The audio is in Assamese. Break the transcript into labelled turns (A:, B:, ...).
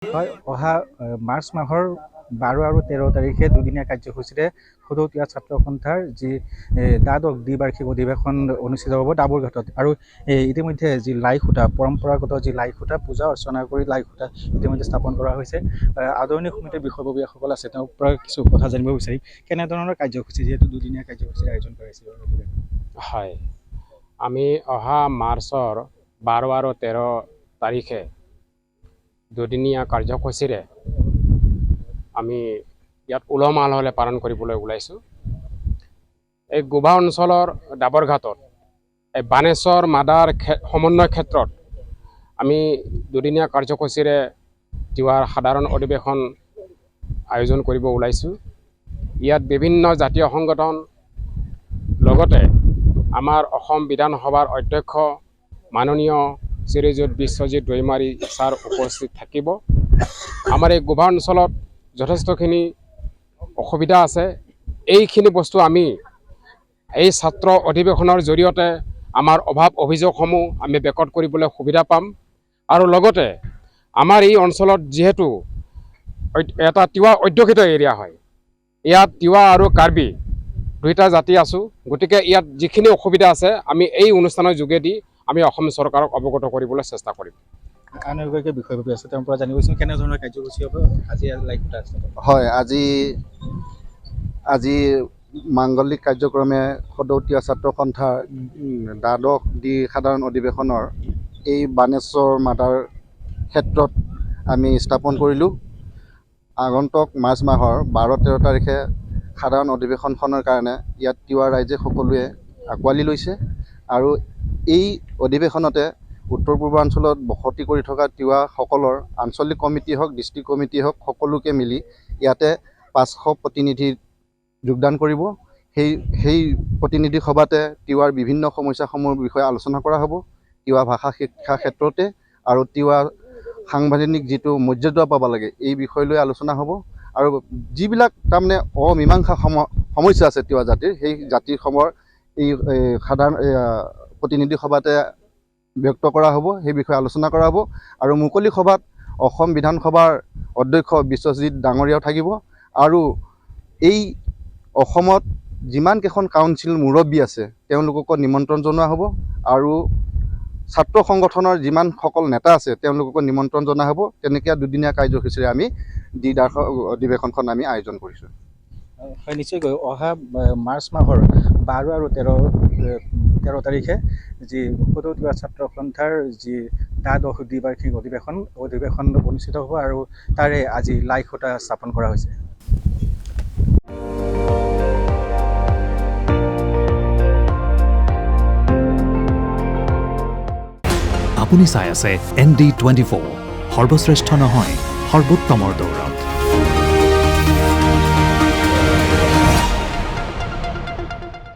A: হয় অহা মাৰ্চ মাহৰ 12 আৰু 13 তাৰিখে দুদিনীয়া কাৰ্যসূচীৰে সদৌতীয়া ছাত্ৰ সন্থাৰ যি দ্বাদশ দ্বিবাৰ্ষিক অধিৱেশন অনুষ্ঠিত হ'ব ডাবুৰঘাটত। আৰু ইতিমধ্যে যি লাই খুঁটা, পৰম্পৰাগত যি লাই খুঁটা, পূজা অৰ্চনা কৰি লাই খুঁটা ইতিমধ্যে স্থাপন কৰা হৈছে। আদৰণি সমিতিৰ বিষয়ববীয়াসকল আছে, তেওঁৰ পৰা কিছু কথা জানিব বিচাৰিম। কেনেধৰণৰ কাৰ্যসূচী, যিহেতু দুদিনীয়া কাৰ্যসূচীৰ আয়োজন কৰা হৈছে?
B: হয়, আমি অহা মাৰ্চৰ 12 আৰু 13 তাৰিখে দুদিনীয়া কাৰ্যসূচীৰে আমি ইয়াত উলহ মালহেৰে পালন কৰিবলৈ ওলাইছোঁ। এই গোভা অঞ্চলৰ ডাবৰঘাটত এই বানেশ্বৰ মাদাৰ সমন্বয় ক্ষেত্ৰত আমি দুদিনীয়া কাৰ্যসূচীৰে তিৱাৰ সাধাৰণ অধিৱেশন আয়োজন কৰিব ওলাইছোঁ। ইয়াত বিভিন্ন জাতীয় সংগঠন লগতে আমাৰ অসম বিধানসভাৰ অধ্যক্ষ মাননীয় শ্ৰীযুত বিশ্বজিৎ দৈমাৰী ছাৰ উপস্থিত থাকিব। আমাৰ এই গোভা অঞ্চলত যথেষ্টখিনি অসুবিধা আছে। এইখিনি বস্তু আমি এই ছাত্ৰ অধিৱেশনৰ জৰিয়তে আমাৰ অভাৱ অভিযোগসমূহ আমি বেকত কৰিবলৈ সুবিধা পাম। আৰু লগতে আমাৰ এই অঞ্চলত যিহেতু এটা তিৱা অধ্যুষিত এৰিয়া হয়, ইয়াত তিৱা আৰু কাৰ্বি দুইটা জাতি আছোঁ। গতিকে ইয়াত যিখিনি অসুবিধা আছে আমি এই অনুষ্ঠানৰ যোগেদি আমি অসম চৰকাৰক অৱগত কৰিবলৈ চেষ্টা কৰিম।
A: আন এগৰাকী বিষয়ববী আছে, তেওঁৰ পৰা জানিব বিচাৰিম কেনেধৰণৰ কাৰ্যসূচী হ'ব আজি লাই খুঁটা আছে?
C: হয়, আজি মাংগলিক কাৰ্যক্ৰমে সদৌতীয়া ছাত্ৰ সন্থাৰ দ্বাদশ সাধাৰণ অধিৱেশনৰ এই বানেশ্বৰ মাদাৰ ক্ষেত্ৰত আমি স্থাপন কৰিলোঁ। আগন্তুক মাৰ্চ মাহৰ 12-13 তাৰিখে সাধাৰণ অধিৱেশনখনৰ কাৰণে ইয়াত তিৱা ৰাইজে সকলোৱে আঁকোৱালি লৈছে। আৰু এই অধিৱেশনতে উত্তৰ পূৰ্বাঞ্চলত বসতি কৰি থকা তিৱাসকলৰ আঞ্চলিক কমিটি হওক, ডিষ্ট্ৰিক্ট কমিটি হওক, সকলোকে মিলি ইয়াতে 500 প্ৰতিনিধি যোগদান কৰিব। সেই প্ৰতিনিধি সভাতে তিৱাৰ বিভিন্ন সমস্যাসমূহৰ বিষয়ে আলোচনা কৰা হ'ব। তিৱা ভাষা শিক্ষাৰ ক্ষেত্ৰতে আৰু তিৱা সাংবিধানিক যিটো মৰ্যাদা পাব লাগে এই বিষয় লৈ আলোচনা হ'ব। আৰু যিবিলাক তাৰমানে অমীমাংসা সমস্যা আছে তিৱা জাতিৰ, সেই জাতিসমূহৰ এই সাধাৰণ প্ৰতিনিধি সভাতে ব্যক্ত কৰা হ'ব, সেই বিষয়ে আলোচনা কৰা হ'ব। আৰু মুকলি সভাত অসম বিধানসভাৰ অধ্যক্ষ বিশ্বজিৎ ডাঙৰীয়াও থাকিব। আৰু এই অসমত যিমানকেইখন কাউন্সিল মুৰব্বী আছে তেওঁলোককো নিমন্ত্ৰণ জনোৱা হ'ব। আৰু ছাত্ৰ সংগঠনৰ যিমানসকল নেতা আছে তেওঁলোককো নিমন্ত্ৰণ জনোৱা হ'ব। তেনেকৈ দুদিনীয়া কাৰ্যসূচীৰে আমি দ্বিবাৰ্ষিক অধিৱেশনখন আমি আয়োজন কৰিছোঁ।
A: হয়, নিশ্চয়কৈ অহা মাৰ্চ মাহৰ 12 আৰু 13 তাৰিখে যি সদৌতীয়া ছাত্ৰ সন্থাৰ যি দ্বাদশ দ্বিবাৰ্ষিক অধিৱেশন অনুষ্ঠিত হ'ব। আৰু তাৰে আজি লাই খুঁটা স্থাপন কৰা হৈছে।
D: আপুনি চাই আছে ND24, সৰ্বশ্ৰেষ্ঠ নহয়, সৰ্বোত্তমৰ দৌৰ।